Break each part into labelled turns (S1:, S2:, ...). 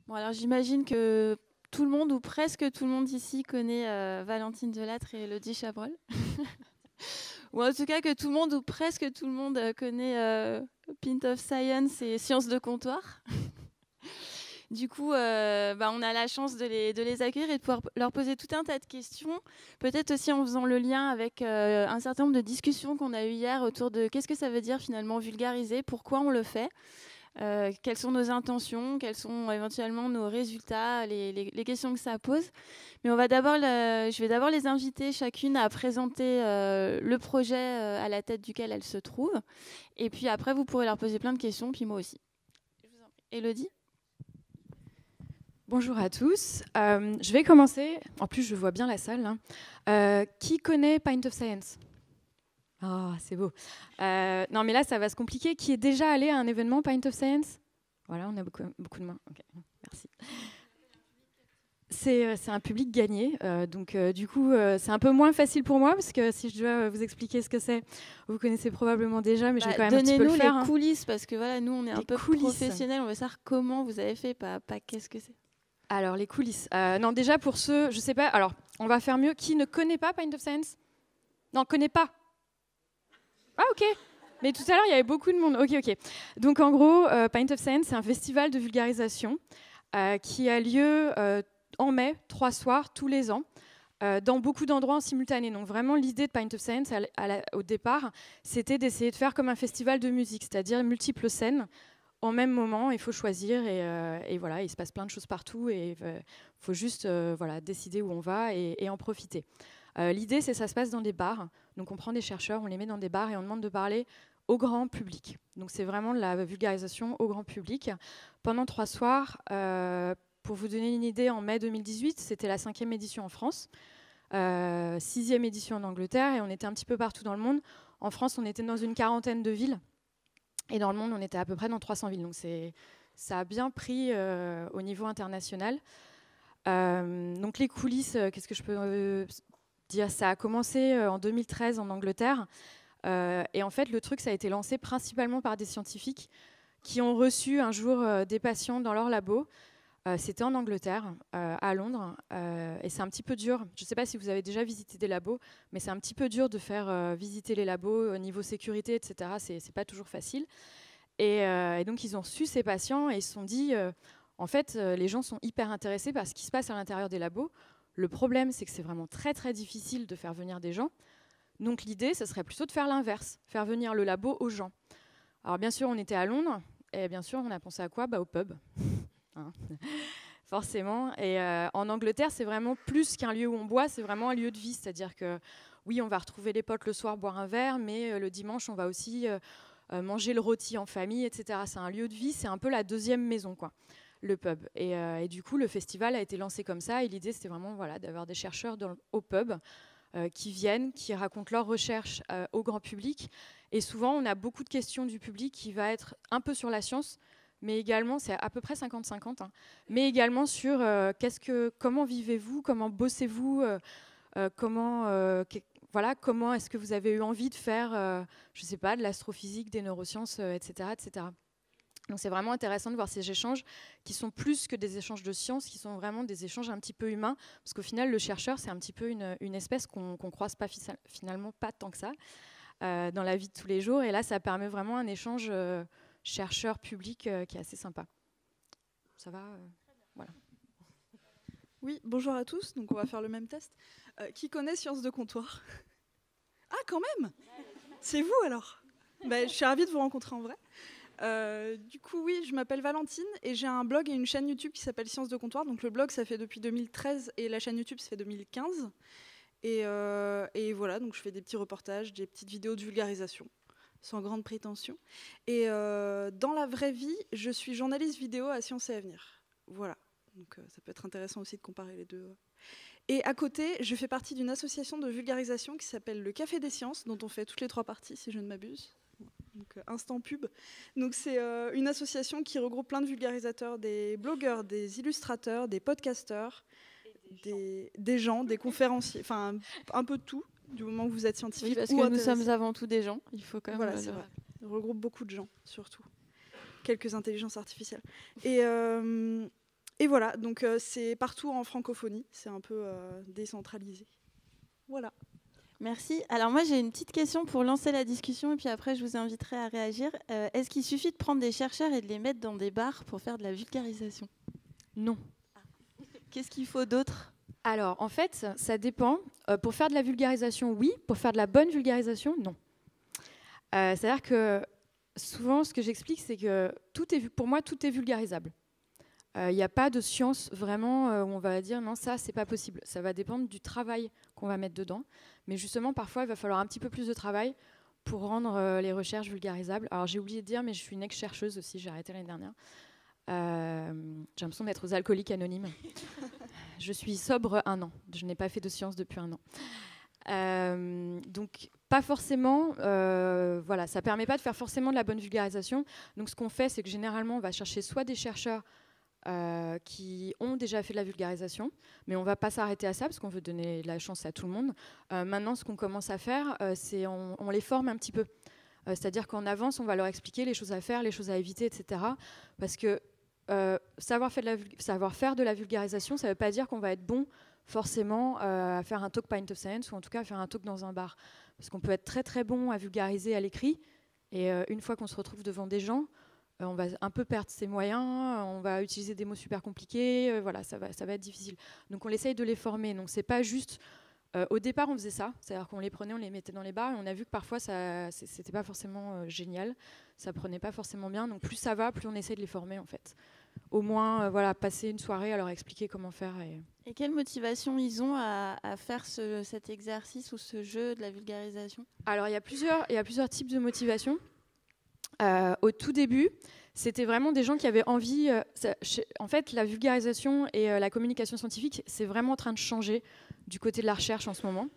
S1: Bon, alors j'imagine que tout le monde ou presque tout le monde ici connaît Valentine Delattre et Elodie Chabrol. Ou en tout cas que tout le monde ou presque tout le monde connaît Pint of Science et Sciences de comptoir. Du coup, on a la chance de les accueillir et de pouvoir leur poser tout un tas de questions. Peut-être aussi en faisant le lien avec un certain nombre de discussions qu'on a eues hier autour de qu'est-ce que ça veut dire finalement vulgariser, pourquoi on le fait. Quelles sont nos intentions, quels sont éventuellement nos résultats, les questions que ça pose. Mais je vais d'abord les inviter chacune à présenter le projet à la tête duquel elles se trouvent. Et puis après, vous pourrez leur poser plein de questions, puis moi aussi. Élodie ?
S2: Bonjour à tous. Je vais commencer. En plus, je vois bien la salle. Qui connaît Pint of Science ? Ah, c'est beau. Non, mais là, ça va se compliquer. Qui est déjà allé à un événement Pint of Science ? Voilà, on a beaucoup de mains. Okay, merci. C'est un public gagné. Donc, du coup, c'est un peu moins facile pour moi, parce que si je dois vous expliquer ce que c'est, vous connaissez probablement déjà, mais je vais quand même un petit peu le faire.
S1: Donnez-nous les coulisses, parce que voilà, nous, on est un peu professionnels. On veut savoir comment vous avez fait, pas qu'est-ce que c'est.
S2: Alors, les coulisses. Non, déjà, pour ceux, je sais pas, alors, on va faire mieux. Qui ne connaît pas Pint of Science ? Non, connaît pas. Ah, ok. Mais tout à l'heure, il y avait beaucoup de monde. Ok. Donc, en gros, Pint of Science, c'est un festival de vulgarisation qui a lieu en mai, 3 soirs, tous les ans, dans beaucoup d'endroits en simultané. Donc, vraiment, l'idée de Pint of Science, au départ, c'était d'essayer de faire comme un festival de musique, c'est-à-dire multiples scènes. En même moment, il faut choisir et voilà, il se passe plein de choses partout et il faut juste décider où on va et en profiter. L'idée, c'est que ça se passe dans des bars. Donc, on prend des chercheurs, on les met dans des bars et on demande de parler au grand public. Donc, c'est vraiment de la vulgarisation au grand public. Pendant 3 soirs, pour vous donner une idée, en mai 2018, c'était la 5e édition en France, 6e édition en Angleterre et on était un petit peu partout dans le monde. En France, on était dans une 40aine de villes. Et dans le monde, on était à peu près dans 300 villes. Donc, ça a bien pris au niveau international. Donc, les coulisses, qu'est-ce que je peux dire ? Ça a commencé en 2013 en Angleterre. Et en fait, le truc, ça a été lancé principalement par des scientifiques qui ont reçu un jour des patients dans leur labo. C'était en Angleterre, à Londres. Et c'est un petit peu dur. Je ne sais pas si vous avez déjà visité des labos, mais c'est un petit peu dur de faire visiter les labos au niveau sécurité, etc. C'est pas toujours facile. Et donc, ils ont reçu ces patients et ils se sont dit, en fait, les gens sont hyper intéressés par ce qui se passe à l'intérieur des labos. Le problème, c'est que c'est vraiment très, très difficile de faire venir des gens. Donc, l'idée, ce serait plutôt de faire l'inverse, faire venir le labo aux gens. Alors, bien sûr, on était à Londres et bien sûr, on a pensé à quoi ? Au pub. Hein, forcément. Et en Angleterre, c'est vraiment plus qu'un lieu où on boit, c'est vraiment un lieu de vie. C'est-à-dire que, oui, on va retrouver les potes le soir boire un verre, mais le dimanche, on va aussi manger le rôti en famille, etc. C'est un lieu de vie, c'est un peu la deuxième maison, quoi, le pub. Et du coup, le festival a été lancé comme ça. Et l'idée, c'était vraiment d'avoir des chercheurs au pub qui viennent, qui racontent leurs recherches au grand public. Et souvent, on a beaucoup de questions du public qui va être un peu sur la science, mais également, c'est à peu près 50-50, hein, mais également sur comment vivez-vous, comment bossez-vous, comment est-ce que vous avez eu envie de faire, je ne sais pas, de l'astrophysique, des neurosciences, etc., etc. Donc c'est vraiment intéressant de voir ces échanges qui sont plus que des échanges de sciences, qui sont vraiment des échanges un petit peu humains, parce qu'au final, le chercheur, c'est un petit peu une espèce qu'on croise pas finalement pas tant que ça dans la vie de tous les jours. Et là, ça permet vraiment un échange chercheur-public qui est assez sympa. Ça va voilà.
S3: Oui, bonjour à tous. Donc on va faire le même test. Qui connaît Sciences de comptoir ? Ah, quand même ! C'est vous alors ? Je suis ravie de vous rencontrer en vrai. Du coup, oui, je m'appelle Valentine et j'ai un blog et une chaîne YouTube qui s'appelle Sciences de comptoir. Donc le blog, ça fait depuis 2013 et la chaîne YouTube, ça fait 2015. Et voilà, donc je fais des petits reportages, des petites vidéos de vulgarisation, sans grande prétention. Et dans la vraie vie, je suis journaliste vidéo à Sciences et Avenir. Voilà, donc ça peut être intéressant aussi de comparer les deux. Et à côté, je fais partie d'une association de vulgarisation qui s'appelle le Café des Sciences, dont on fait toutes les 3 parties, si je ne m'abuse. Donc instant pub. Donc c'est une association qui regroupe plein de vulgarisateurs, des blogueurs, des illustrateurs, des podcasteurs, des gens, des conférenciers, enfin un peu de tout, du moment que vous êtes scientifique.
S1: Oui, parce que nous sommes avant tout des gens, il faut quand même...
S3: Voilà, c'est vrai. On regroupe beaucoup de gens, surtout. Quelques intelligences artificielles. Et Et voilà, donc c'est partout en francophonie, c'est un peu décentralisé. Voilà.
S1: Merci. Alors moi j'ai une petite question pour lancer la discussion et puis après je vous inviterai à réagir. Est-ce qu'il suffit de prendre des chercheurs et de les mettre dans des bars pour faire de la vulgarisation?
S2: Non.
S1: Qu'est-ce qu'il faut d'autre?
S2: Alors, en fait, ça dépend. Pour faire de la vulgarisation, oui. Pour faire de la bonne vulgarisation, non. C'est-à-dire que souvent, ce que j'explique, c'est que pour moi, tout est vulgarisable. Il n'y a pas de science vraiment où on va dire non, ça, c'est pas possible. Ça va dépendre du travail qu'on va mettre dedans. Mais justement, parfois, il va falloir un petit peu plus de travail pour rendre les recherches vulgarisables. Alors, j'ai oublié de dire, mais je suis une ex-chercheuse aussi, j'ai arrêté l'année dernière. J'ai l'impression d'être aux alcooliques anonymes. Je suis sobre 1 an. Je n'ai pas fait de science depuis 1 an. Donc, pas forcément. Voilà, ça ne permet pas de faire forcément de la bonne vulgarisation. Donc, ce qu'on fait, c'est que généralement, on va chercher soit des chercheurs qui ont déjà fait de la vulgarisation, mais on ne va pas s'arrêter à ça parce qu'on veut donner la chance à tout le monde. Maintenant, ce qu'on commence à faire, c'est on les forme un petit peu. C'est-à-dire qu'en avance, on va leur expliquer les choses à faire, les choses à éviter, etc. Parce que savoir faire de la vulgarisation, ça ne veut pas dire qu'on va être bon forcément à faire un talk Pint of Science ou en tout cas à faire un talk dans un bar. Parce qu'on peut être très très bon à vulgariser à l'écrit et une fois qu'on se retrouve devant des gens, on va un peu perdre ses moyens, on va utiliser des mots super compliqués, voilà, ça va être difficile. Donc on essaye de les former. Donc c'est pas juste... au départ, on faisait ça, c'est-à-dire qu'on les prenait, on les mettait dans les bars et on a vu que parfois c'était pas forcément génial, ça prenait pas forcément bien. Donc plus ça va, plus on essaie de les former en fait. Au moins, voilà, passer une soirée à leur expliquer comment faire.
S1: Et quelle motivation ils ont à faire cet exercice ou ce jeu de la vulgarisation?
S2: Alors il y a plusieurs types de motivation. Au tout début, c'était vraiment des gens qui avaient envie... en fait, la vulgarisation et la communication scientifique, c'est vraiment en train de changer du côté de la recherche en ce moment.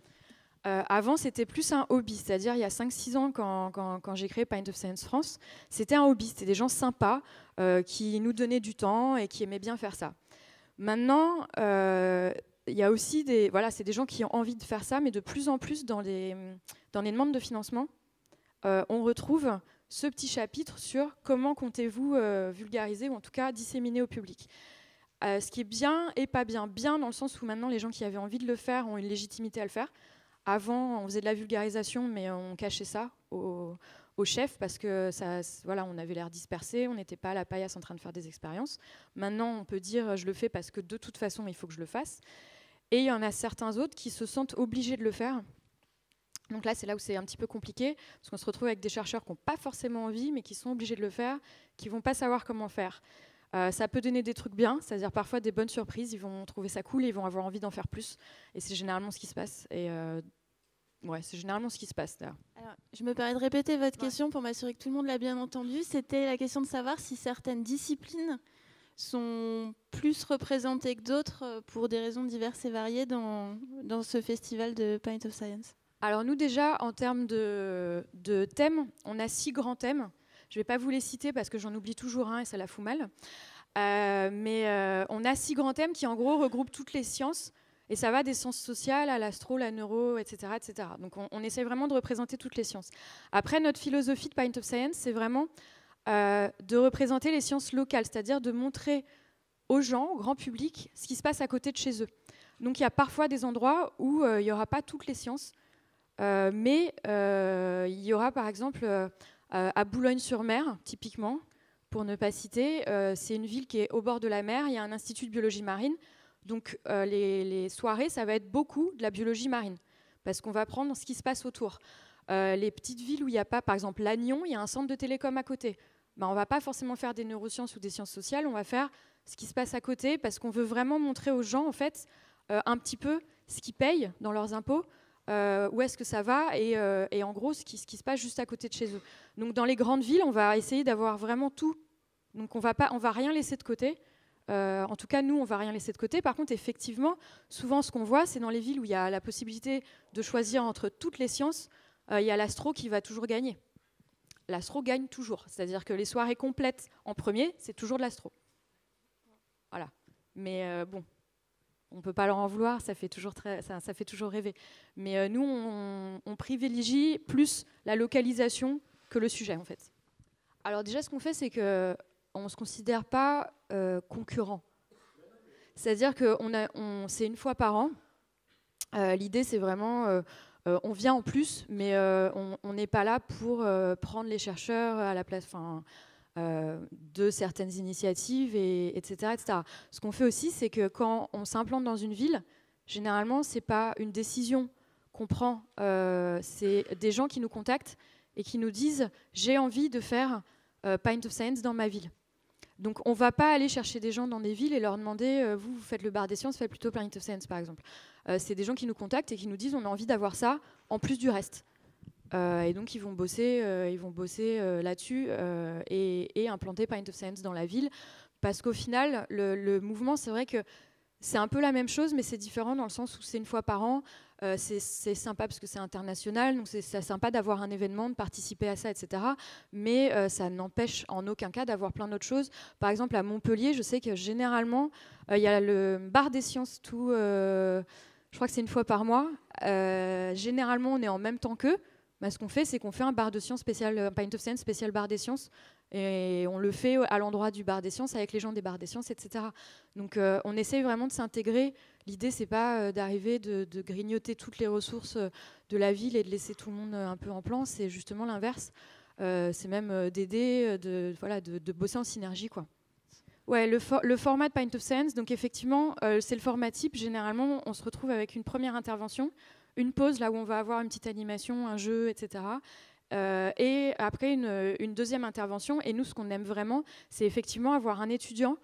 S2: Avant, c'était plus un hobby, c'est-à-dire il y a 5-6 ans, quand j'ai créé Pint of Science France, c'était un hobby, c'était des gens sympas qui nous donnaient du temps et qui aimaient bien faire ça. Maintenant, il y a aussi c'est des gens qui ont envie de faire ça, mais de plus en plus dans les demandes de financement, on retrouve ce petit chapitre sur comment comptez-vous vulgariser ou en tout cas disséminer au public. Ce qui est bien et pas bien. Bien dans le sens où maintenant les gens qui avaient envie de le faire ont une légitimité à le faire. Avant, on faisait de la vulgarisation, mais on cachait ça au chef parce que on avait l'air dispersé, on n'était pas à la paillasse en train de faire des expériences. Maintenant, on peut dire je le fais parce que de toute façon, il faut que je le fasse. Et il y en a certains autres qui se sentent obligés de le faire. Donc là, c'est là où c'est un petit peu compliqué, parce qu'on se retrouve avec des chercheurs qui n'ont pas forcément envie, mais qui sont obligés de le faire, qui ne vont pas savoir comment faire. Ça peut donner des trucs bien, c'est-à-dire parfois des bonnes surprises, ils vont trouver ça cool et ils vont avoir envie d'en faire plus. Et c'est généralement ce qui se passe. C'est généralement ce qui se passe. Alors,
S1: je me permets de répéter votre question pour m'assurer que tout le monde l'a bien entendu. C'était la question de savoir si certaines disciplines sont plus représentées que d'autres pour des raisons diverses et variées dans ce festival de Pint of Science.
S2: Alors nous déjà, en termes de thèmes, on a 6 grands thèmes. Je ne vais pas vous les citer parce que j'en oublie toujours un et ça la fout mal. Mais on a 6 grands thèmes qui en gros regroupent toutes les sciences. Et ça va des sciences sociales à l'astro, la neuro, etc. etc. Donc on essaie vraiment de représenter toutes les sciences. Après, notre philosophie de Pint of Science, c'est vraiment de représenter les sciences locales, c'est-à-dire de montrer aux gens, au grand public, ce qui se passe à côté de chez eux. Donc il y a parfois des endroits où il n'y aura pas toutes les sciences, mais il y aura par exemple à Boulogne-sur-Mer, typiquement, pour ne pas citer, c'est une ville qui est au bord de la mer, il y a un institut de biologie marine. Donc les soirées, ça va être beaucoup de la biologie marine, parce qu'on va prendre ce qui se passe autour. Les petites villes où il n'y a pas, par exemple Lannion, il y a un centre de télécom à côté. On ne va pas forcément faire des neurosciences ou des sciences sociales, on va faire ce qui se passe à côté, parce qu'on veut vraiment montrer aux gens, en fait, un petit peu ce qu'ils payent dans leurs impôts, où est-ce que ça va, et en gros, ce qui se passe juste à côté de chez eux. Donc dans les grandes villes, on va essayer d'avoir vraiment tout. Donc on va rien laisser de côté. En tout cas, nous, on ne va rien laisser de côté. Par contre, effectivement, souvent, ce qu'on voit, c'est dans les villes où il y a la possibilité de choisir entre toutes les sciences, il y a l'astro qui va toujours gagner. L'astro gagne toujours. C'est-à-dire que les soirées complètes en premier, c'est toujours de l'astro. Voilà. Mais bon, on ne peut pas leur en vouloir, ça fait toujours rêver. Mais nous, on privilégie plus la localisation que le sujet, en fait. Alors déjà, ce qu'on fait, c'est qu'on ne se considère pas concurrent. C'est-à-dire que c'est une fois par an. L'idée, c'est vraiment, on vient en plus, mais on n'est pas là pour prendre les chercheurs à la place de certaines initiatives, etc., etc. Ce qu'on fait aussi, c'est que quand on s'implante dans une ville, généralement, ce n'est pas une décision qu'on prend, c'est des gens qui nous contactent et qui nous disent « j'ai envie de faire Pint of Science dans ma ville ». Donc on ne va pas aller chercher des gens dans des villes et leur demander vous faites le bar des sciences, faites plutôt Pint of Science par exemple. C'est des gens qui nous contactent et qui nous disent on a envie d'avoir ça en plus du reste. Et donc ils vont bosser là-dessus et implanter Pint of Science dans la ville. Parce qu'au final, le mouvement, c'est vrai que c'est un peu la même chose, mais c'est différent dans le sens où c'est une fois par an. C'est sympa parce que c'est international, donc c'est sympa d'avoir un événement, de participer à ça, etc. Mais ça n'empêche en aucun cas d'avoir plein d'autres choses. Par exemple, à Montpellier, je sais que généralement, il y a le bar des sciences, je crois que c'est une fois par mois. Généralement, on est en même temps qu'eux. Bah, ce qu'on fait, c'est qu'on fait un bar de sciences spécial, Pint of Science spécial bar des sciences. Et on le fait à l'endroit du bar des sciences, avec les gens des bars des sciences, etc. Donc on essaye vraiment de s'intégrer. L'idée, c'est pas d'arriver de grignoter toutes les ressources de la ville et de laisser tout le monde un peu en plan. C'est justement l'inverse. C'est même d'aider, de bosser en synergie, quoi. Ouais, le format de Pint of Science, donc effectivement, c'est le format type. Généralement, on se retrouve avec une première intervention, une pause là où on va avoir une petite animation, un jeu, etc. Et après une deuxième intervention. Et nous, ce qu'on aime vraiment, c'est effectivement avoir un étudiant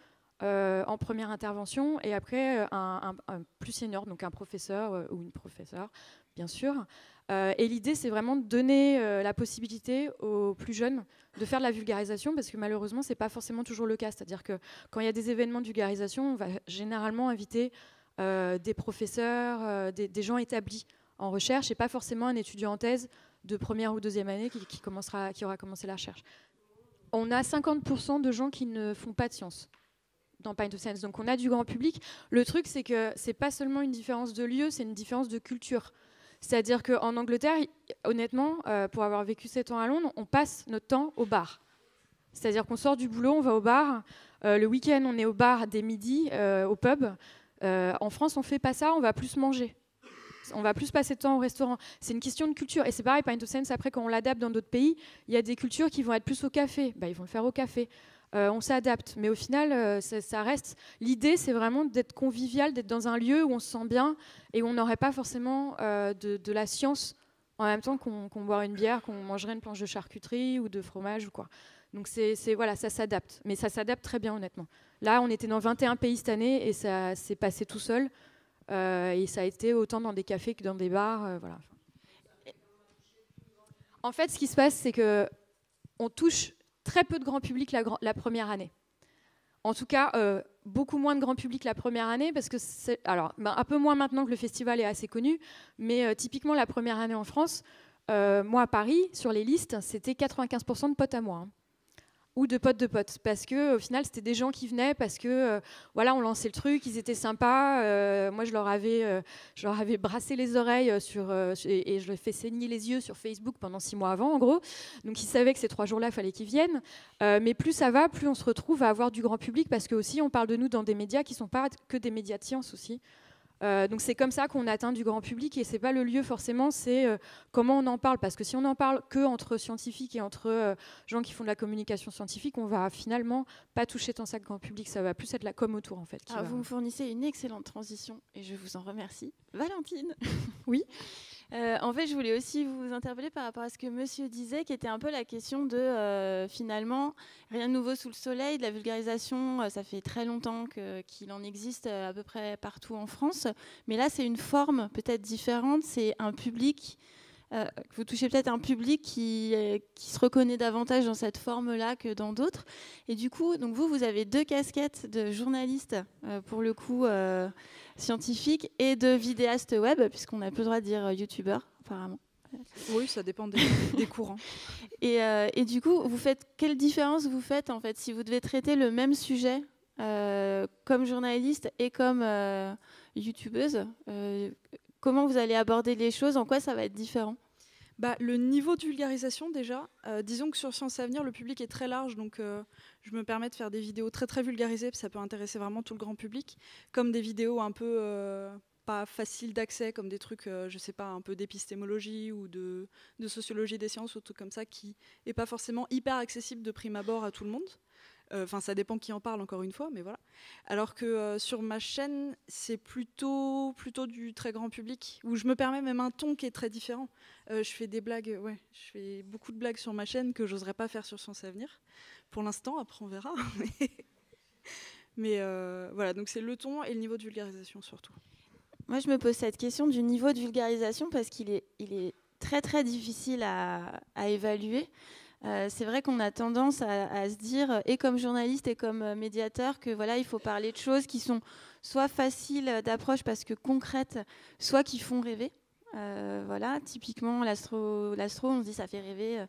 S2: en première intervention et après un plus senior, donc un professeur ou une professeure, bien sûr. Et l'idée, c'est vraiment de donner la possibilité aux plus jeunes de faire de la vulgarisation, parce que malheureusement, ce n'est pas forcément toujours le cas. C'est-à-dire que quand il y a des événements de vulgarisation, on va généralement inviter des professeurs, des gens établis en recherche, et pas forcément un étudiant en thèse de première ou deuxième année qui aura commencé la recherche. On a 50% de gens qui ne font pas de sciences dans Pint of Science. Donc on a du grand public. Le truc, c'est que c'est pas seulement une différence de lieu, c'est une différence de culture. C'est-à-dire qu'en Angleterre, honnêtement, pour avoir vécu 7 ans à Londres, on passe notre temps au bar. C'est-à-dire qu'on sort du boulot, on va au bar. Le week-end, on est au bar dès midi, au pub. En France, on fait pas ça, on va plus manger. On va plus passer de temps au restaurant. C'est une question de culture. Et c'est pareil, Pint of Science, après, quand on l'adapte dans d'autres pays, il y a des cultures qui vont être plus au café. Bah, ils vont le faire au café. On s'adapte. Mais au final, ça reste... L'idée, c'est vraiment d'être convivial, d'être dans un lieu où on se sent bien et où on n'aurait pas forcément de la science en même temps qu'on boirait une bière, qu'on mangerait une planche de charcuterie ou de fromage ou quoi. Donc voilà, ça s'adapte. Mais ça s'adapte très bien, honnêtement. Là, on était dans 21 pays cette année et ça s'est passé tout seul. Et ça a été autant dans des cafés que dans des bars. Voilà. En fait, ce qui se passe, c'est qu'on touche très peu de grand public la première année. En tout cas, beaucoup moins de grand public la première année, parce que un peu moins maintenant que le festival est assez connu, mais typiquement la première année en France, moi à Paris, sur les listes, c'était 95% de potes à moi. Hein. Ou de potes, parce que au final c'était des gens qui venaient parce que on lançait le truc, ils étaient sympas, moi je leur avais brassé les oreilles et je leur ai fait saigner les yeux sur Facebook pendant 6 mois avant en gros, donc ils savaient que ces 3 jours-là il fallait qu'ils viennent, mais plus ça va, plus on se retrouve à avoir du grand public, parce que aussi on parle de nous dans des médias qui sont pas que des médias de science aussi. Donc c'est comme ça qu'on atteint du grand public, et c'est pas le lieu forcément, c'est comment on en parle, parce que si on en parle que entre scientifiques et entre gens qui font de la communication scientifique, on va finalement pas toucher tant ça de grand public, ça va plus être la com autour en fait.
S1: Vous me fournissez une excellente transition et je vous en remercie. Valentine.
S2: Oui.
S1: En fait, je voulais aussi vous interpeller par rapport à ce que monsieur disait, qui était un peu la question de finalement, rien de nouveau sous le soleil, de la vulgarisation, ça fait très longtemps qu'il en existe à peu près partout en France, mais là c'est une forme peut-être différente, c'est un public, vous touchez peut-être un public qui se reconnaît davantage dans cette forme-là que dans d'autres, et du coup, donc vous avez 2 casquettes de journaliste, pour le coup scientifique, et de vidéaste web, puisqu'on n'a plus le droit de dire youtubeur apparemment.
S3: Oui, ça dépend des courants.
S1: Et du coup, quelle différence vous faites en fait si vous devez traiter le même sujet comme journaliste et comme youtubeuse, comment vous allez aborder les choses, en quoi ça va être différent?
S3: Le niveau de vulgarisation, déjà, disons que sur Sciences et Avenir, le public est très large, donc je me permets de faire des vidéos très très vulgarisées, ça peut intéresser vraiment tout le grand public, comme des vidéos un peu pas faciles d'accès, comme des trucs, je sais pas, un peu d'épistémologie ou de sociologie des sciences ou trucs comme ça, qui n'est pas forcément hyper accessible de prime abord à tout le monde. Enfin, ça dépend qui en parle, encore une fois, mais voilà. Alors que sur ma chaîne, c'est plutôt du très grand public, où je me permets même un ton qui est très différent. Je fais des blagues, je fais beaucoup de blagues sur ma chaîne que j'oserais pas faire sur Sciences et Avenir. Pour l'instant, après on verra. Mais voilà, donc c'est le ton et le niveau de vulgarisation surtout.
S1: Moi, je me pose cette question du niveau de vulgarisation parce qu'il est très très difficile à évaluer. C'est vrai qu'on a tendance à se dire, et comme journaliste et comme médiateur, que voilà, il faut parler de choses qui sont soit faciles d'approche parce que concrètes, soit qui font rêver. Voilà, typiquement l'astro, on se dit ça fait rêver.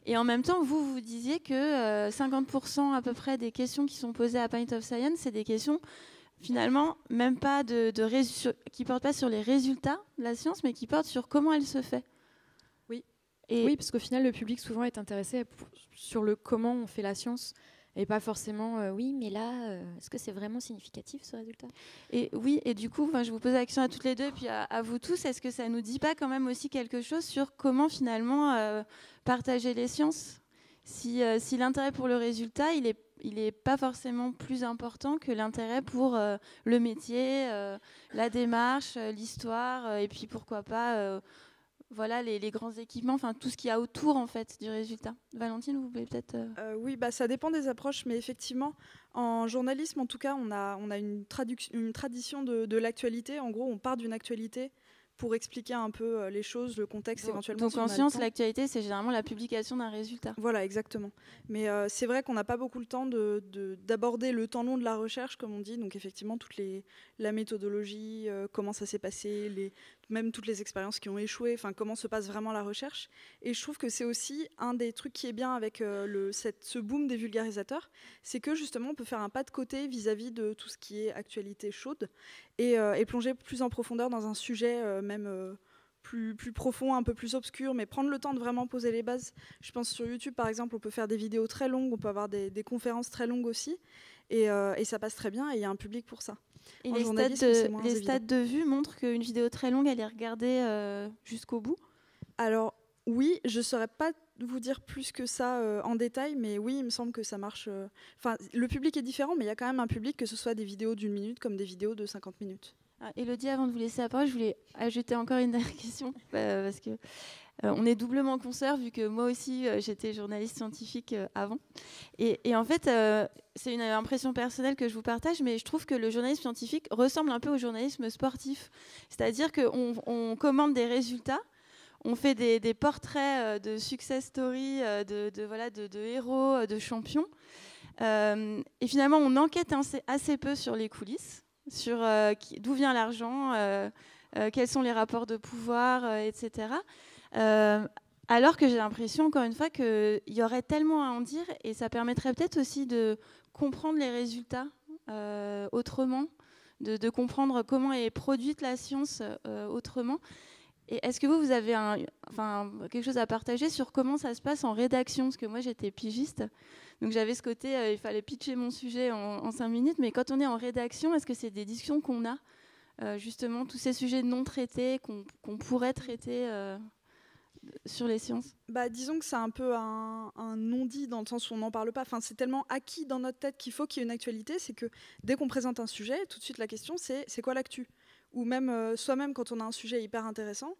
S1: Et en même temps, vous disiez que 50% à peu près des questions qui sont posées à Pint of Science, c'est des questions finalement même pas qui portent pas sur les résultats de la science, mais qui portent sur comment elle se fait.
S2: Oui, parce qu'au final, le public souvent est intéressé sur le comment on fait la science et pas forcément oui, mais là, est-ce que c'est vraiment significatif ce résultat ?
S1: Et oui, et du coup, je vous pose la question à toutes les deux, puis à vous tous, est-ce que ça nous dit pas quand même aussi quelque chose sur comment finalement partager les sciences ? Si l'intérêt pour le résultat, il est pas forcément plus important que l'intérêt pour le métier, la démarche, l'histoire, et puis pourquoi pas voilà, les grands équipements, enfin tout ce qu'il y a autour en fait du résultat. Valentine, vous pouvez peut-être...
S3: Oui, ça dépend des approches, mais effectivement, en journalisme, en tout cas, on a une tradition de l'actualité. En gros, on part d'une actualité pour expliquer un peu les choses, le contexte éventuellement.
S1: Donc en science, l'actualité, c'est généralement la publication d'un résultat.
S3: Voilà, exactement. Mais c'est vrai qu'on n'a pas beaucoup le temps d'aborder le temps long de la recherche, comme on dit. Donc effectivement, la méthodologie, comment ça s'est passé, même toutes les expériences qui ont échoué, comment se passe vraiment la recherche. Et je trouve que c'est aussi un des trucs qui est bien avec ce boom des vulgarisateurs, c'est que justement, on peut faire un pas de côté vis-à-vis de tout ce qui est actualité chaude et plonger plus en profondeur dans un sujet plus profond, un peu plus obscur, mais prendre le temps de vraiment poser les bases. Je pense sur YouTube, par exemple, on peut faire des vidéos très longues, on peut avoir des conférences très longues aussi, et ça passe très bien, et il y a un public pour ça.
S1: Et les stats de vue montrent qu'une vidéo très longue, elle est regardée jusqu'au bout ?
S3: Alors, oui, je ne saurais pas vous dire plus que ça en détail, mais oui, il me semble que ça marche. Le public est différent, mais il y a quand même un public, que ce soit des vidéos d'1 minute comme des vidéos de 50 minutes.
S1: Élodie, avant de vous laisser la parole, je voulais ajouter encore une dernière question, parce que on est doublement consoeurs, vu que moi aussi, j'étais journaliste scientifique avant. Et en fait, c'est une impression personnelle que je vous partage, mais je trouve que le journalisme scientifique ressemble un peu au journalisme sportif. C'est-à-dire qu'on commande des résultats, on fait des portraits de success story, de héros, de champions. Et finalement, on enquête assez peu sur les coulisses, sur d'où vient l'argent, quels sont les rapports de pouvoir, etc. Alors que j'ai l'impression, encore une fois, qu'il y aurait tellement à en dire, et ça permettrait peut-être aussi de comprendre les résultats autrement, de comprendre comment est produite la science autrement. Et est-ce que vous avez quelque chose à partager sur comment ça se passe en rédaction ? Parce que moi, j'étais pigiste, donc j'avais ce côté, il fallait pitcher mon sujet en 5 minutes, mais quand on est en rédaction, est-ce que c'est des discussions qu'on a justement, tous ces sujets non traités qu'on pourrait traiter sur les sciences ?
S3: Disons que c'est un peu un non-dit, dans le sens où on n'en parle pas. C'est tellement acquis dans notre tête qu'il faut qu'il y ait une actualité, c'est que dès qu'on présente un sujet, tout de suite la question c'est quoi l'actu ? Ou même soi-même, quand on a un sujet hyper intéressant,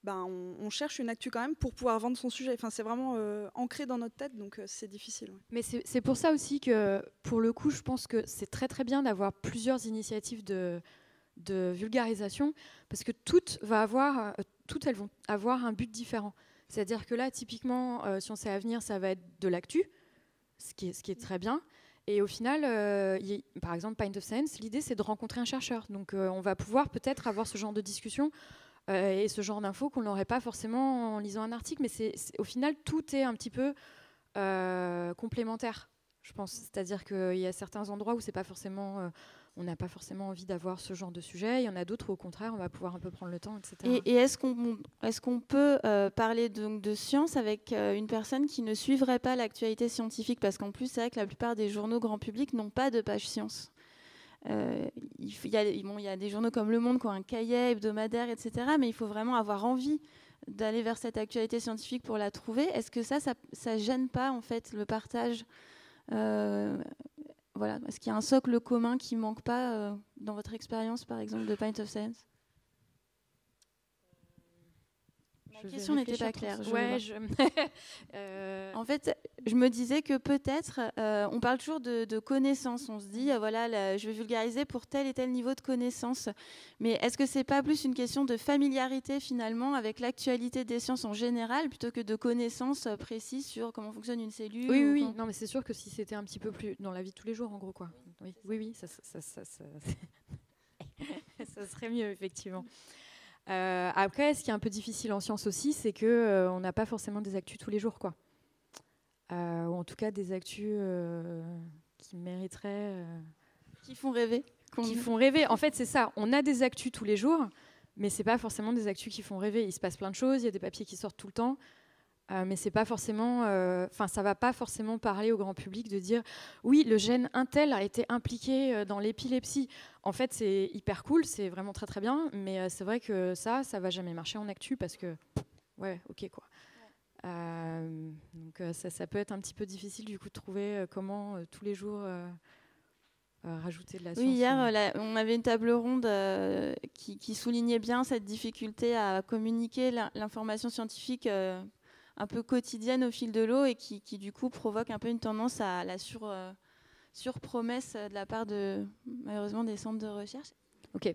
S3: on cherche une actu quand même pour pouvoir vendre son sujet. C'est vraiment ancré dans notre tête, donc c'est difficile. Ouais.
S2: Mais c'est pour ça aussi que, pour le coup, je pense que c'est très très bien d'avoir plusieurs initiatives de vulgarisation, parce que toutes elles vont avoir un but différent. C'est-à-dire que là, typiquement, Sciences et Avenir, ça va être de l'actu, ce qui est très bien. Et au final, par exemple, Pint of Science, l'idée, c'est de rencontrer un chercheur. Donc, on va pouvoir peut-être avoir ce genre de discussion et ce genre d'infos qu'on n'aurait pas forcément en lisant un article. Mais au final, tout est un petit peu complémentaire, je pense. C'est-à-dire qu'il y a certains endroits où c'est pas forcément on n'a pas forcément envie d'avoir ce genre de sujet. Il y en a d'autres où, au contraire, on va pouvoir un peu prendre le temps, etc.
S1: Et est-ce qu'on peut parler donc de science avec une personne qui ne suivrait pas l'actualité scientifique? Parce qu'en plus, c'est vrai que la plupart des journaux grand public n'ont pas de page science. Il y a des journaux comme Le Monde qui ont un cahier hebdomadaire, etc. Mais il faut vraiment avoir envie d'aller vers cette actualité scientifique pour la trouver. Est-ce que ça gêne pas en fait le partage voilà. Est-ce qu'il y a un socle commun qui manque pas dans votre expérience, par exemple, de Pint of Science? La question n'était pas claire. En fait, je me disais que peut-être, on parle toujours de connaissances. On se dit, voilà, je vais vulgariser pour tel et tel niveau de connaissance. Mais est-ce que c'est pas plus une question de familiarité finalement avec l'actualité des sciences en général, plutôt que de connaissances précises sur comment fonctionne une cellule?
S2: Oui. Non, mais c'est sûr que si c'était un petit peu plus dans la vie de tous les jours, en gros, quoi. Oui, ça serait mieux, effectivement. Après, ce qui est un peu difficile en sciences aussi, c'est que on n'a pas forcément des actus tous les jours, quoi. Ou en tout cas des actus qui mériteraient,
S1: qui font rêver.
S2: Qui font rêver. En fait, c'est ça. On a des actus tous les jours, mais c'est pas forcément des actus qui font rêver. Il se passe plein de choses. Il y a des papiers qui sortent tout le temps. Mais c'est pas forcément, ça va pas forcément parler au grand public de dire oui, le gène Intel a été impliqué dans l'épilepsie. En fait, c'est hyper cool, c'est vraiment très très bien, mais c'est vrai que ça va jamais marcher en actu parce que ouais, ok quoi. Donc ça peut être un petit peu difficile du coup de trouver comment tous les jours rajouter de la science.
S1: Oui, hier on avait une table ronde qui soulignait bien cette difficulté à communiquer l'information scientifique un peu quotidienne au fil de l'eau et qui du coup provoque un peu une tendance à la surpromesse de la part de malheureusement des centres de recherche.
S2: Ok.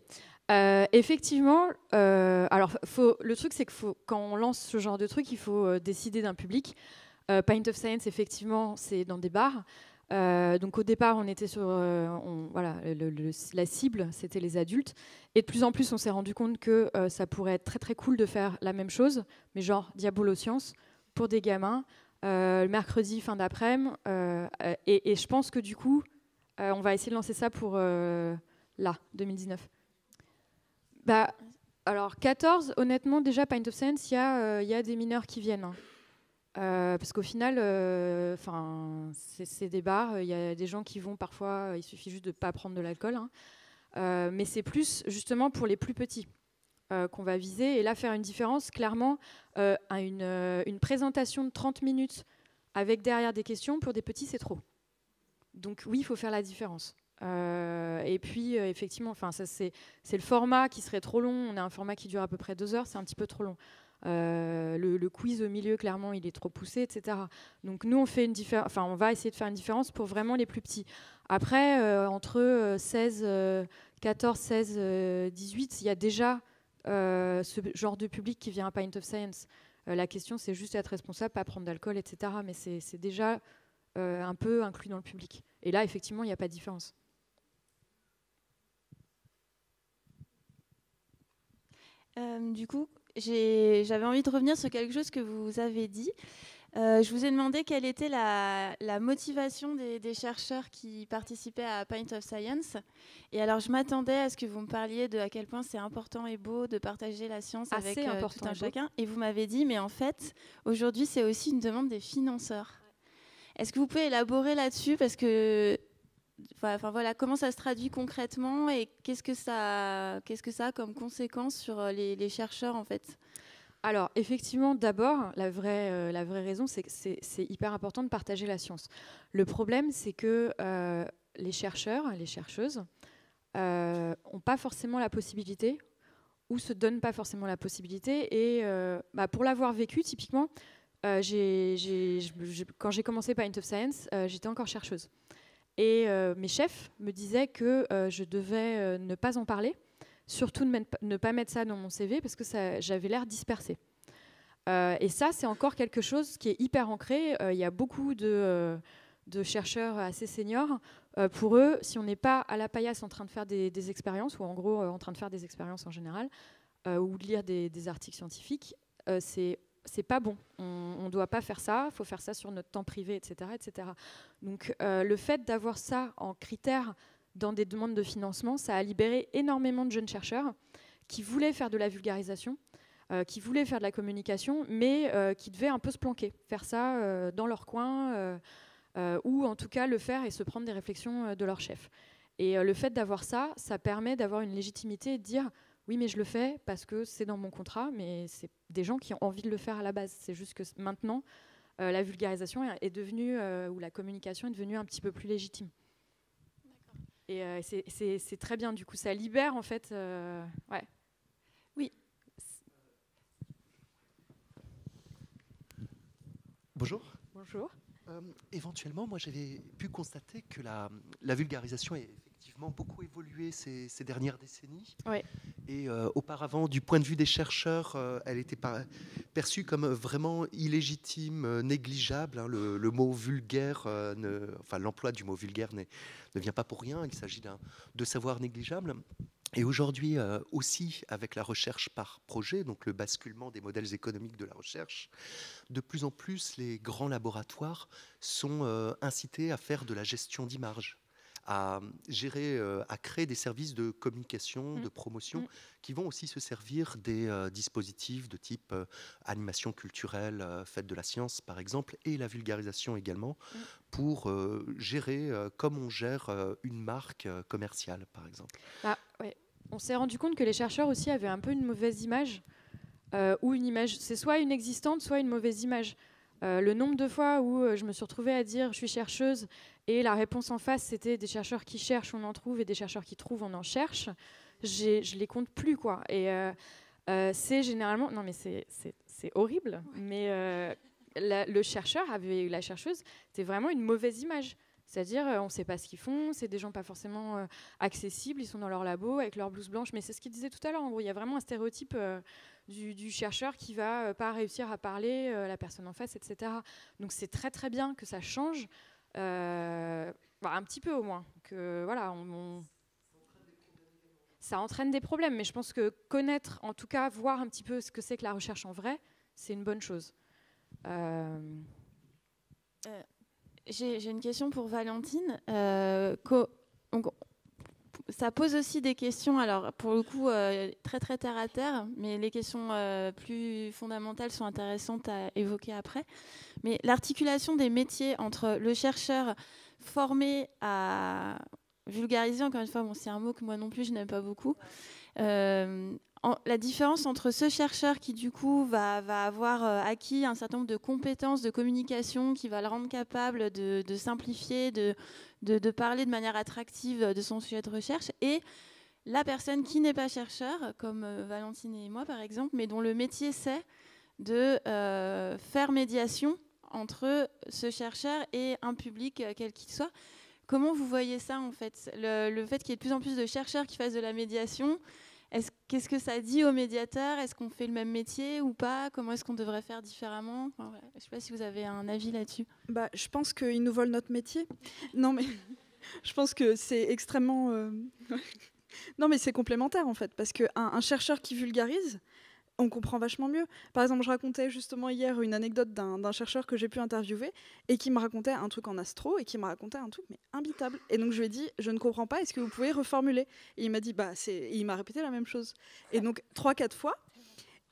S2: Effectivement, alors le truc c'est que quand on lance ce genre de truc, il faut décider d'un public. Pint of Science, effectivement, c'est dans des bars. Donc au départ, on était sur, la cible, c'était les adultes. Et de plus en plus, on s'est rendu compte que ça pourrait être très très cool de faire la même chose, mais genre Diabolo Science pour des gamins, le mercredi fin d'après-midi. Et je pense que du coup, on va essayer de lancer ça pour 2019. Alors 14, honnêtement, déjà Pint of Science, il y a des mineurs qui viennent. Hein. Parce qu'au final, c'est des bars, il y a des gens qui vont parfois, il suffit juste de ne pas prendre de l'alcool, hein. Mais c'est plus justement pour les plus petits qu'on va viser. Et là, faire une différence, clairement, à une présentation de 30 minutes avec derrière des questions, pour des petits, c'est trop. Donc oui, il faut faire la différence. Et puis, effectivement, c'est le format qui serait trop long. On a un format qui dure à peu près 2 heures, c'est un petit peu trop long. Le quiz au milieu, clairement, il est trop poussé, etc. Donc nous, on va essayer de faire une différence pour vraiment les plus petits. Après, entre 14, 16, 18, il y a déjà ce genre de public qui vient à Pint of Science. La question, c'est juste être responsable, pas prendre d'alcool, etc. Mais c'est déjà un peu inclus dans le public. Et là, effectivement, il n'y a pas de différence.
S1: Du coup, j'avais envie de revenir sur quelque chose que vous avez dit. Je vous ai demandé quelle était la motivation des chercheurs qui participaient à Pint of Science. Et alors, je m'attendais à ce que vous me parliez de à quel point c'est important et beau de partager la science avec tout un chacun. Et vous m'avez dit, mais en fait, aujourd'hui, c'est aussi une demande des financeurs. Est-ce que vous pouvez élaborer là-dessus? Parce que comment ça se traduit concrètement et qu'est-ce que ça a comme conséquence sur les chercheurs en fait?
S2: Alors effectivement, d'abord, la vraie raison, c'est que c'est hyper important de partager la science. Le problème, c'est que les chercheurs, les chercheuses, n'ont pas forcément la possibilité ou se donnent pas forcément la possibilité. Et pour l'avoir vécu, typiquement, quand j'ai commencé Pint of Science, j'étais encore chercheuse. Et mes chefs me disaient que je devais ne pas en parler, surtout ne pas mettre ça dans mon CV parce que j'avais l'air dispersée. Et ça, c'est encore quelque chose qui est hyper ancré. Il y a beaucoup de chercheurs assez seniors. Pour eux, si on n'est pas à la paillasse en train de faire des expériences, ou en gros en train de faire des expériences en général, ou de lire des articles scientifiques, c'est pas bon. On ne doit pas faire ça, il faut faire ça sur notre temps privé, etc. etc. Donc le fait d'avoir ça en critère dans des demandes de financement, ça a libéré énormément de jeunes chercheurs qui voulaient faire de la vulgarisation, qui voulaient faire de la communication, mais qui devaient un peu se planquer, faire ça dans leur coin, ou en tout cas le faire et se prendre des réflexions de leur chef. Et le fait d'avoir ça, ça permet d'avoir une légitimité et de dire oui, mais je le fais parce que c'est dans mon contrat, mais c'est des gens qui ont envie de le faire à la base. C'est juste que maintenant, la vulgarisation est devenue, ou la communication est devenue un petit peu plus légitime. Et c'est très bien, du coup, ça libère en fait. Ouais.
S1: Oui.
S4: Bonjour.
S2: Bonjour.
S4: Éventuellement, moi j'avais pu constater que la vulgarisation a effectivement beaucoup évolué ces dernières décennies.
S2: Ouais.
S4: Et auparavant, du point de vue des chercheurs, elle était perçue comme vraiment illégitime, négligeable. Hein. Le mot vulgaire, l'emploi du mot vulgaire ne vient pas pour rien. Il s'agit de savoir négligeable. Et aujourd'hui aussi, avec la recherche par projet, donc le basculement des modèles économiques de la recherche, de plus en plus, les grands laboratoires sont incités à faire de la gestion d'images, à gérer, à créer des services de communication, de promotion, qui vont aussi se servir des dispositifs de type animation culturelle, fête de la science par exemple, et la vulgarisation également, pour gérer comme on gère une marque commerciale par exemple.
S2: Ah, ouais. On s'est rendu compte que les chercheurs aussi avaient un peu une mauvaise image, ou une image, c'est soit inexistante, soit une mauvaise image. Le nombre de fois où je me suis retrouvée à dire je suis chercheuse et la réponse en face c'était des chercheurs qui cherchent, on en trouve, et des chercheurs qui trouvent, on en cherche, je les compte plus, quoi. Et c'est généralement, non mais c'est horrible, mais le chercheur avait, la chercheuse, c'était vraiment une mauvaise image. C'est-à-dire, on ne sait pas ce qu'ils font, c'est des gens pas forcément accessibles, ils sont dans leur labo avec leur blouse blanche, mais c'est ce qu'il disait tout à l'heure. En gros, il y a vraiment un stéréotype du chercheur qui va pas réussir à parler à la personne en face, etc. Donc c'est très très bien que ça change, un petit peu au moins. Que, voilà, ça entraîne des problèmes, mais je pense que connaître, en tout cas, voir un petit peu ce que c'est que la recherche en vrai, c'est une bonne chose.
S1: J'ai une question pour Valentine. Donc, ça pose aussi des questions, alors pour le coup très très terre à terre, mais les questions plus fondamentales sont intéressantes à évoquer après. Mais l'articulation des métiers entre le chercheur formé à vulgariser, encore une fois, bon, c'est un mot que moi non plus je n'aime pas beaucoup, la différence entre ce chercheur qui du coup va avoir acquis un certain nombre de compétences de communication qui va le rendre capable de simplifier, de parler de manière attractive de son sujet de recherche, et la personne qui n'est pas chercheur, comme Valentine et moi par exemple, mais dont le métier c'est de faire médiation entre ce chercheur et un public quel qu'il soit. Comment vous voyez ça en fait, le fait qu'il y ait de plus en plus de chercheurs qui fassent de la médiation? Qu'est-ce que ça dit aux médiateurs? Est-ce qu'on fait le même métier ou pas? Comment est-ce qu'on devrait faire différemment? Enfin, voilà. Je ne sais pas si vous avez un avis là-dessus.
S3: Je pense qu'ils nous volent notre métier. Non, mais je pense que c'est extrêmement... Non, mais c'est complémentaire, en fait, parce qu'un chercheur qui vulgarise, on comprend vachement mieux. Par exemple, je racontais justement hier une anecdote d'un chercheur que j'ai pu interviewer et qui me racontait un truc en astro et qui me racontait un truc mais imbitable. Et donc je lui ai dit, je ne comprends pas, est-ce que vous pouvez reformuler? Et il m'a dit, il m'a répété la même chose. Et donc 3-4 fois.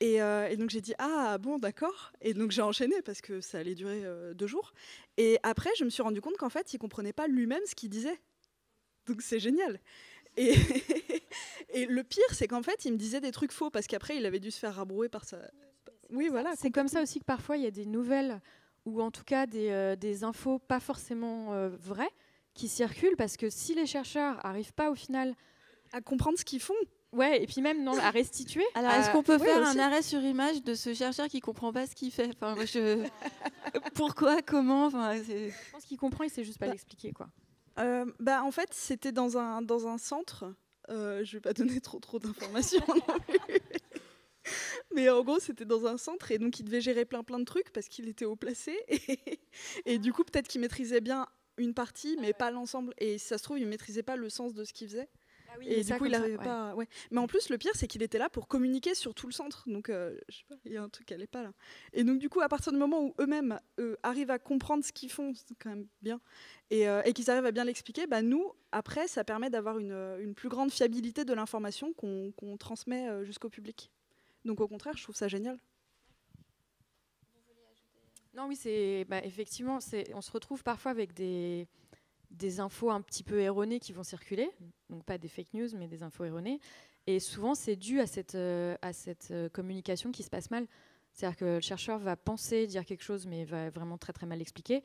S3: Et donc j'ai dit, ah bon, d'accord. Et donc j'ai enchaîné parce que ça allait durer 2 jours. Et après, je me suis rendu compte qu'en fait, il ne comprenait pas lui-même ce qu'il disait. Donc c'est génial. Et le pire, c'est qu'en fait, il me disait des trucs faux parce qu'après, il avait dû se faire rabrouer par sa... Oui, voilà.
S2: C'est comme ça aussi que parfois, il y a des nouvelles ou en tout cas des infos pas forcément vraies qui circulent, parce que si les chercheurs n'arrivent pas au final
S3: à comprendre ce qu'ils font,
S2: ouais, et puis même à restituer.
S1: Alors, est-ce qu'on peut faire un arrêt sur image de ce chercheur qui ne comprend pas ce qu'il fait? Enfin, pourquoi? Comment? Enfin,
S2: je pense qu'il comprend, il ne sait juste pas l'expliquer, quoi.
S3: En fait, c'était dans un centre. Je ne vais pas donner trop d'informations non plus. Mais en gros, c'était dans un centre et donc il devait gérer plein de trucs parce qu'il était haut placé. Et du coup, peut-être qu'il maîtrisait bien une partie, mais pas l'ensemble. Et si ça se trouve, il ne maîtrisait pas le sens de ce qu'il faisait.
S2: Ah oui,
S3: Et du
S2: ça,
S3: coup, il
S2: comme ça,
S3: n'arrivait pas. Ouais. Mais en plus, le pire, c'est qu'il était là pour communiquer sur tout le centre. Donc, je sais pas, il y a un truc qui n'allait pas là. Et donc, du coup, à partir du moment où eux-mêmes arrivent à comprendre ce qu'ils font, c'est quand même bien, et qu'ils arrivent à bien l'expliquer, bah, nous, après, ça permet d'avoir une plus grande fiabilité de l'information qu'on transmet jusqu'au public. Donc, au contraire, je trouve ça génial.
S2: Non, oui, effectivement, on se retrouve parfois avec des infos un petit peu erronées qui vont circuler, donc pas des fake news, mais des infos erronées. Et souvent, c'est dû à cette communication qui se passe mal. C'est-à-dire que le chercheur va penser dire quelque chose, mais va vraiment très très mal l'expliquer.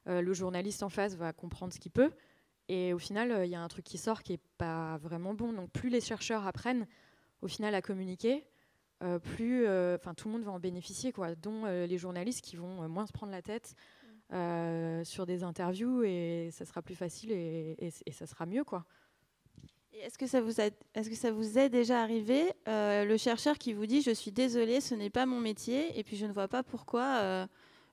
S2: Le journaliste en face va comprendre ce qu'il peut. Et au final, il y a un truc qui sort qui n'est pas vraiment bon. Donc plus les chercheurs apprennent au final à communiquer, plus tout le monde va en bénéficier, quoi, dont les journalistes qui vont moins se prendre la tête sur des interviews, et ça sera plus facile et ça sera mieux, quoi.
S1: Et est-ce que ça vous est déjà arrivé, le chercheur qui vous dit « Je suis désolé, ce n'est pas mon métier, et puis je ne vois pas pourquoi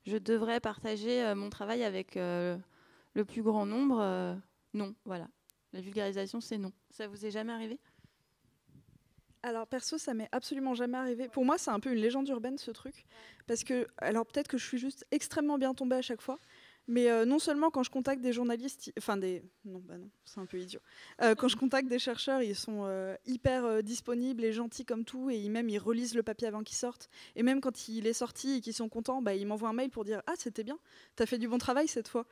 S1: je devrais partager mon travail avec le plus grand nombre Non, voilà. La vulgarisation, c'est non. Ça vous est jamais arrivé ?
S3: Alors perso, ça m'est absolument jamais arrivé. Pour moi, c'est un peu une légende urbaine, ce truc. Parce que, alors peut-être que je suis juste extrêmement bien tombée à chaque fois, mais non seulement quand je contacte des journalistes, non, c'est un peu idiot. Quand je contacte des chercheurs, ils sont hyper disponibles et gentils comme tout, et ils relisent le papier avant qu'il sorte. Et même quand il est sorti et qu'ils sont contents, ils m'envoient un mail pour dire « Ah, c'était bien, t'as fait du bon travail cette fois ».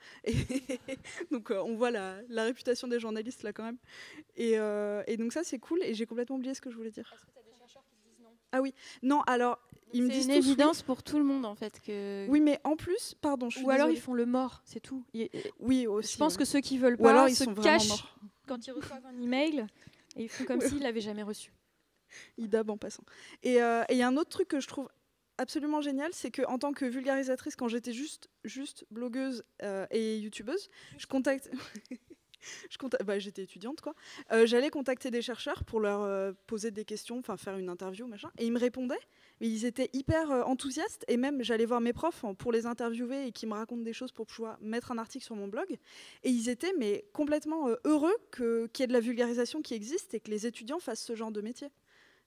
S3: Donc on voit la réputation des journalistes là quand même. Et donc ça, c'est cool, et j'ai complètement oublié ce que je voulais dire.
S2: Est-ce que tu as des chercheurs qui te disent non ?
S3: Ah oui, non, alors... Ils me disent
S1: c'est une évidence pour tout le monde, en fait.
S3: Oui, mais en plus, pardon, je suis
S2: alors
S3: désolée.
S2: ils font le mort, c'est tout.
S3: Oui, aussi.
S2: Je pense que ceux qui veulent
S3: Ou
S2: pas
S3: alors ils
S2: se
S3: sont vraiment
S2: cachent
S3: morts.
S2: quand ils reçoivent un email et ils font comme s'ils l'avaient jamais reçu.
S3: Ils dabent en passant. Et il y a un autre truc que je trouve absolument génial, c'est qu'en tant que vulgarisatrice, quand j'étais juste blogueuse et youtubeuse, j'étais étudiante, quoi. J'allais contacter des chercheurs pour leur poser des questions, enfin faire une interview, machin, et ils me répondaient. Mais ils étaient hyper enthousiastes, et même j'allais voir mes profs pour les interviewer et qui me racontent des choses pour pouvoir mettre un article sur mon blog. Et ils étaient mais complètement heureux qu'il y ait de la vulgarisation qui existe et que les étudiants fassent ce genre de métier.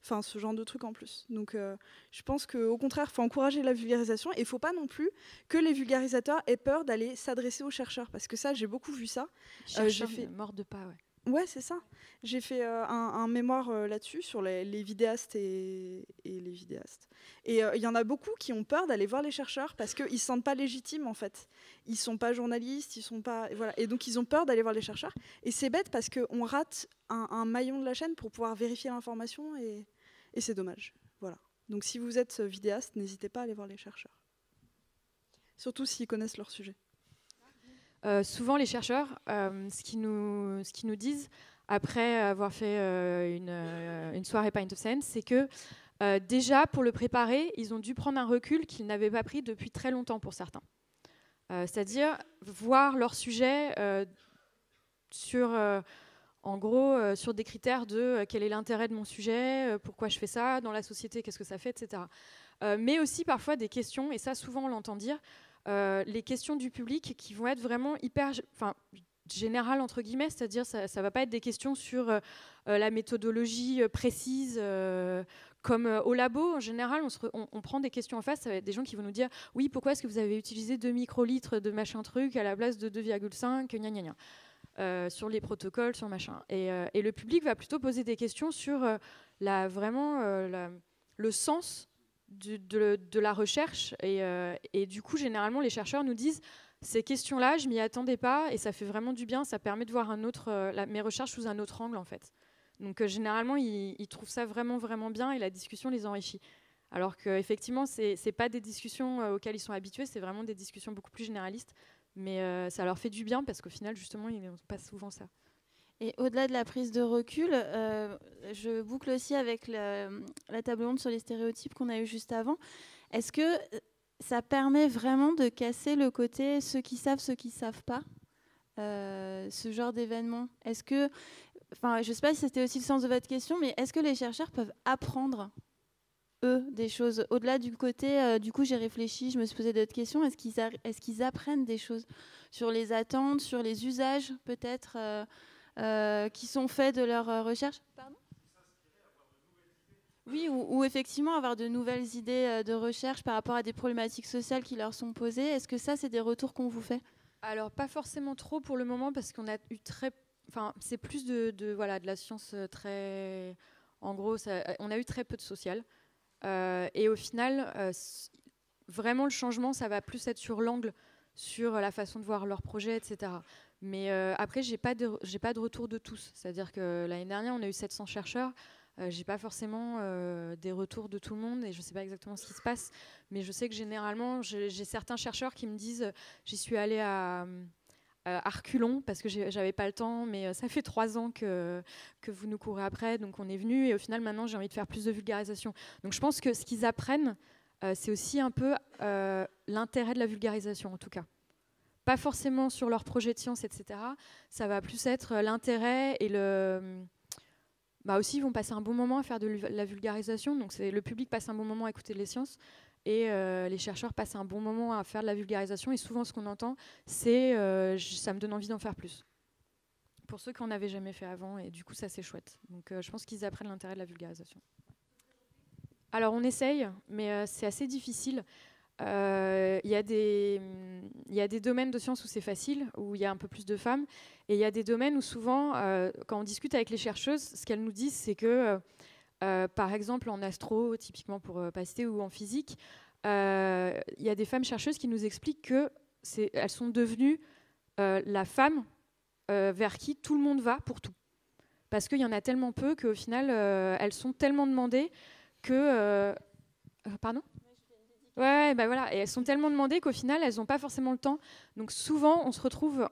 S3: Enfin, ce genre de truc en plus. Donc, je pense qu'au contraire, il faut encourager la vulgarisation, et il ne faut pas non plus que les vulgarisateurs aient peur d'aller s'adresser aux chercheurs, parce que ça, j'ai beaucoup vu ça.
S2: J'ai fait mort de pas, ouais.
S3: Ouais, c'est ça. J'ai fait un mémoire là-dessus, sur les vidéastes et les vidéastes. Et il y en a beaucoup qui ont peur d'aller voir les chercheurs parce qu'ils ne se sentent pas légitimes, en fait. Ils ne sont pas journalistes, ils sont pas... Voilà. Et donc, ils ont peur d'aller voir les chercheurs. Et c'est bête parce qu'on rate un maillon de la chaîne pour pouvoir vérifier l'information, et c'est dommage. Voilà. Donc, si vous êtes vidéaste, n'hésitez pas à aller voir les chercheurs. Surtout s'ils connaissent leur sujet.
S2: Souvent, les chercheurs, ce qu'ils nous disent, après avoir fait une soirée Pint of Science, c'est que déjà, pour le préparer, ils ont dû prendre un recul qu'ils n'avaient pas pris depuis très longtemps pour certains. C'est-à-dire voir leur sujet sur des critères de quel est l'intérêt de mon sujet, pourquoi je fais ça, dans la société, qu'est-ce que ça fait, etc. Mais aussi parfois des questions, et ça souvent on l'entend dire, les questions du public qui vont être vraiment hyper générales entre guillemets, c'est-à-dire ça ne va pas être des questions sur la méthodologie précise comme au labo. En général, on prend des questions en face, ça va être des gens qui vont nous dire « Oui, pourquoi est-ce que vous avez utilisé 2 microlitres de machin truc à la place de 2,5 gna gna gna ». Sur les protocoles, sur machin. Et le public va plutôt poser des questions sur le sens de la recherche. Et du coup, généralement, les chercheurs nous disent ces questions-là, je m'y attendais pas, et ça fait vraiment du bien, ça permet de voir mes recherches sous un autre angle, en fait. Donc, généralement, ils trouvent ça vraiment, vraiment bien, et la discussion les enrichit. Alors qu'effectivement, c'est pas des discussions auxquelles ils sont habitués, c'est vraiment des discussions beaucoup plus généralistes. Mais ça leur fait du bien parce qu'au final, justement, ils n'ont pas souvent ça.
S1: Et au-delà de la prise de recul, je boucle aussi avec la table ronde sur les stéréotypes qu'on a eu juste avant. Est-ce que ça permet vraiment de casser le côté ceux qui savent pas, ce genre d'événement? Est-ce que, je ne sais pas si c'était aussi le sens de votre question, mais est-ce que les chercheurs peuvent apprendre des choses au-delà du côté du coup j'ai réfléchi, je me suis posé d'autres questions, est-ce qu'ils apprennent des choses sur les attentes, sur les usages peut-être qui sont faits de leurs recherches. Pardon ? Oui, ou effectivement avoir de nouvelles idées de recherche par rapport à des problématiques sociales qui leur sont posées. Est-ce que ça, c'est des retours qu'on vous fait ?
S2: Alors, pas forcément trop pour le moment, parce qu'on a eu c'est plus de la science très... En gros, on a eu très peu de social. Et au final, vraiment, le changement, ça va plus être sur l'angle, sur la façon de voir leur projet, etc. Mais après, j'ai pas de retour de tous. C'est-à-dire que l'année dernière, on a eu 700 chercheurs. J'ai pas forcément des retours de tout le monde et je sais pas exactement ce qui se passe, mais je sais que généralement j'ai certains chercheurs qui me disent j'y suis allée à Reculons parce que j'avais pas le temps, mais ça fait 3 ans que vous nous courez après, donc on est venu et au final maintenant j'ai envie de faire plus de vulgarisation. Donc je pense que ce qu'ils apprennent, c'est aussi un peu l'intérêt de la vulgarisation en tout cas. Pas forcément sur leur projet de science, etc. Ça va plus être l'intérêt et aussi, ils vont passer un bon moment à faire de la vulgarisation. Donc, le public passe un bon moment à écouter les sciences et les chercheurs passent un bon moment à faire de la vulgarisation. Et souvent, ce qu'on entend, c'est ça me donne envie d'en faire plus. Pour ceux qui n'en avaient jamais fait avant. Et du coup, ça, c'est chouette. Donc, je pense qu'ils apprennent l'intérêt de la vulgarisation. Alors, on essaye, mais c'est assez difficile. Il y a des domaines de sciences où c'est facile, où il y a un peu plus de femmes, et il y a des domaines où souvent, quand on discute avec les chercheuses, ce qu'elles nous disent, c'est que, par exemple, en astro, typiquement pour pas citer, ou en physique, il y a des femmes chercheuses qui nous expliquent qu'elles sont devenues la femme vers qui tout le monde va pour tout. Parce qu'il y en a tellement peu qu'au final, elles sont tellement demandées que... pardon ? Ouais, voilà. Et elles sont tellement demandées qu'au final, elles n'ont pas forcément le temps. Donc souvent,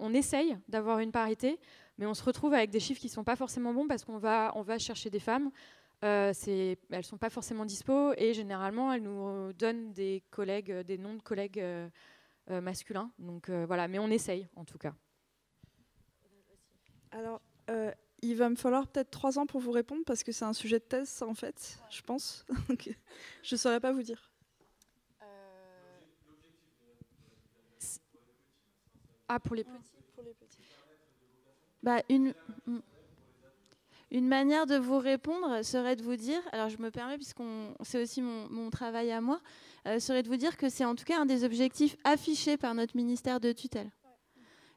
S2: on essaye d'avoir une parité, mais on se retrouve avec des chiffres qui ne sont pas forcément bons parce qu'on va chercher des femmes. Elles ne sont pas forcément dispo et généralement, elles nous donnent des noms de collègues masculins. Donc voilà, mais on essaye en tout cas.
S3: Alors, il va me falloir peut-être 3 ans pour vous répondre parce que c'est un sujet de thèse, ça, en fait, je pense. Je ne saurais pas vous dire.
S2: Pour les petits.
S1: Une manière de vous répondre serait de vous dire, alors je me permets puisqu'on c'est aussi mon travail à moi, serait de vous dire que c'est en tout cas un des objectifs affichés par notre ministère de tutelle.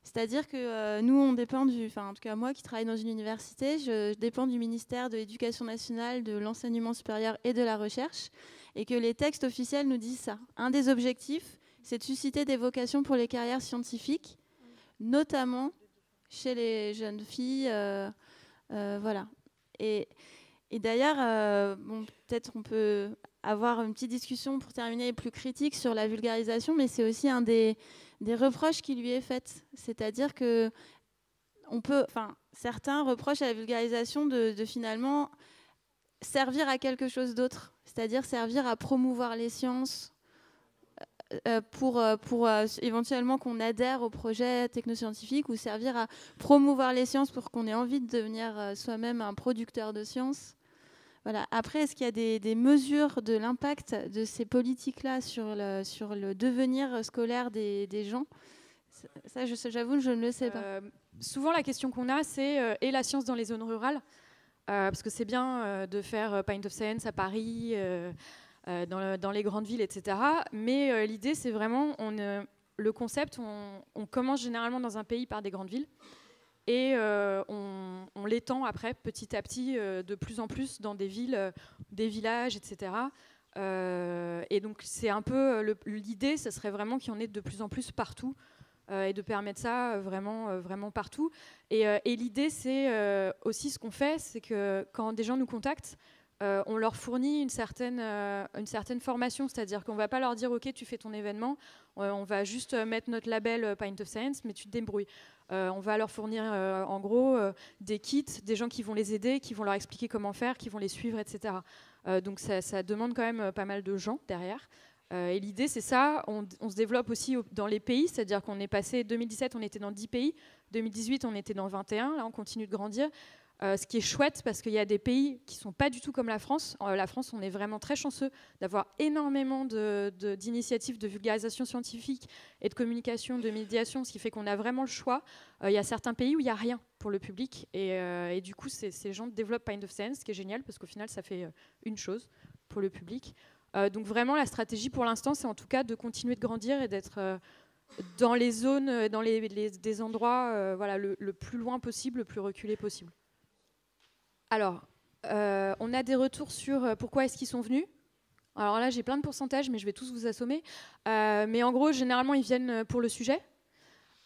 S1: C'est-à-dire que nous, on dépend en tout cas moi qui travaille dans une université, je dépends du ministère de l'Éducation nationale, de l'enseignement supérieur et de la recherche, et que les textes officiels nous disent ça. Un des objectifs, c'est de susciter des vocations pour les carrières scientifiques, notamment chez les jeunes filles. Voilà. Et d'ailleurs, peut-être on peut avoir une petite discussion pour terminer plus critique sur la vulgarisation, mais c'est aussi un des reproches qui lui est fait. C'est-à-dire que certains reprochent à la vulgarisation de finalement servir à quelque chose d'autre, c'est-à-dire servir à promouvoir les sciences, pour éventuellement qu'on adhère au projet technoscientifique ou servir à promouvoir les sciences pour qu'on ait envie de devenir soi-même un producteur de sciences. Voilà. Après, est-ce qu'il y a des mesures de l'impact de ces politiques-là sur le devenir scolaire des gens ? Ça, j'avoue, je ne le sais pas.
S2: Souvent, la question qu'on a, c'est et la science dans les zones rurales, parce que c'est bien de faire Pint of Science à Paris, dans les grandes villes, etc. Mais l'idée, c'est vraiment, le concept, on commence généralement dans un pays par des grandes villes et on l'étend après, petit à petit, de plus en plus dans des villes, des villages, etc. Et donc, c'est un peu l'idée, ce serait vraiment qu'il y en ait de plus en plus partout et de permettre ça vraiment, vraiment partout. Et l'idée, c'est aussi ce qu'on fait, c'est que quand des gens nous contactent, on leur fournit une certaine formation, c'est-à-dire qu'on ne va pas leur dire « Ok, tu fais ton événement, on va juste mettre notre label Pint of Science, mais tu te débrouilles ». On va leur fournir en gros des kits, des gens qui vont les aider, qui vont leur expliquer comment faire, qui vont les suivre, etc. Donc ça demande quand même pas mal de gens derrière. Et l'idée, c'est ça. On se développe aussi dans les pays, c'est-à-dire qu'on est passé, 2017, on était dans 10 pays, 2018, on était dans 21, là on continue de grandir. Ce qui est chouette parce qu'il y a des pays qui ne sont pas du tout comme la France. La France, on est vraiment très chanceux d'avoir énormément d'initiatives de vulgarisation scientifique et de communication, de médiation, ce qui fait qu'on a vraiment le choix. Il y a certains pays où il n'y a rien pour le public et du coup, ces gens développent Pint of Science, ce qui est génial parce qu'au final, ça fait une chose pour le public. Donc vraiment, la stratégie pour l'instant, c'est en tout cas de continuer de grandir et d'être dans les zones, dans des endroits voilà, le plus loin possible, le plus reculé possible. Alors, on a des retours sur pourquoi est-ce qu'ils sont venus. Alors là, j'ai plein de pourcentages, mais je vais tous vous assommer. Mais en gros, généralement, ils viennent pour le sujet.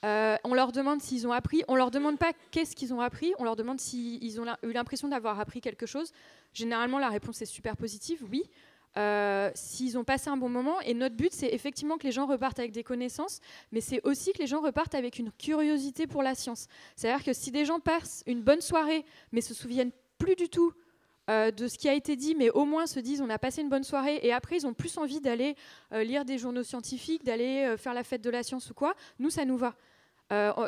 S2: On leur demande s'ils ont appris. On leur demande pas qu'est-ce qu'ils ont appris. On leur demande s'ils ont eu l'impression d'avoir appris quelque chose. Généralement, la réponse est super positive, oui. S'ils ont passé un bon moment. Et notre but, c'est effectivement que les gens repartent avec des connaissances, mais c'est aussi que les gens repartent avec une curiosité pour la science. C'est-à-dire que si des gens passent une bonne soirée, mais se souviennent plus du tout de ce qui a été dit, mais au moins se disent on a passé une bonne soirée, et après ils ont plus envie d'aller lire des journaux scientifiques, d'aller faire la fête de la science ou quoi, nous ça nous va.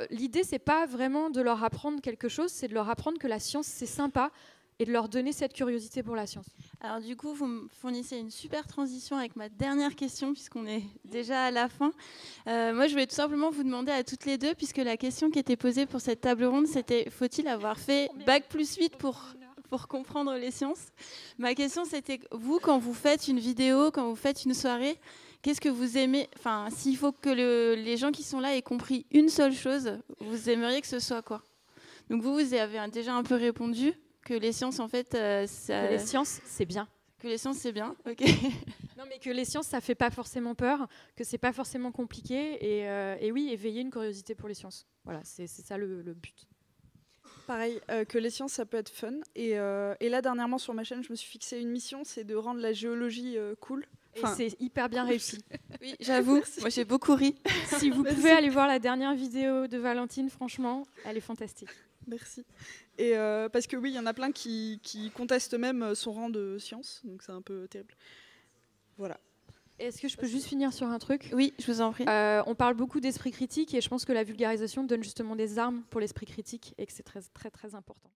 S2: L'idée c'est pas vraiment de leur apprendre quelque chose, c'est de leur apprendre que la science c'est sympa et de leur donner cette curiosité pour la science.
S1: Alors du coup, vous me fournissez une super transition avec ma dernière question, puisqu'on est déjà à la fin. Moi, je voulais tout simplement vous demander à toutes les deux, puisque la question qui était posée pour cette table ronde, c'était faut-il avoir fait Bac+8 pour comprendre les sciences? Ma question, c'était vous, quand vous faites une vidéo, quand vous faites une soirée, qu'est-ce que vous aimez? Enfin, s'il faut que les gens qui sont là aient compris une seule chose, vous aimeriez que ce soit quoi? Donc vous avez déjà un peu répondu. Que les sciences, en fait...
S2: Que les sciences, c'est bien.
S1: Que les sciences, c'est bien, ok.
S2: Non, mais que les sciences, ça fait pas forcément peur, que c'est pas forcément compliqué, et oui, éveiller une curiosité pour les sciences. Voilà, c'est ça le but.
S3: Pareil, que les sciences, ça peut être fun. Et là, dernièrement, sur ma chaîne, je me suis fixé une mission, c'est de rendre la géologie cool.
S2: Enfin, et c'est hyper bien réussi.
S1: Oui, j'avoue, moi j'ai beaucoup ri.
S2: Si vous pouvez aller voir la dernière vidéo de Valentine, franchement, elle est fantastique.
S3: Merci. Et parce que oui, il y en a plein qui contestent même son rang de science, donc c'est un peu terrible. Voilà.
S2: Est-ce que je peux juste finir sur un truc?
S1: Oui, je vous en prie.
S2: On parle beaucoup d'esprit critique et je pense que la vulgarisation donne justement des armes pour l'esprit critique et que c'est très, très, très important.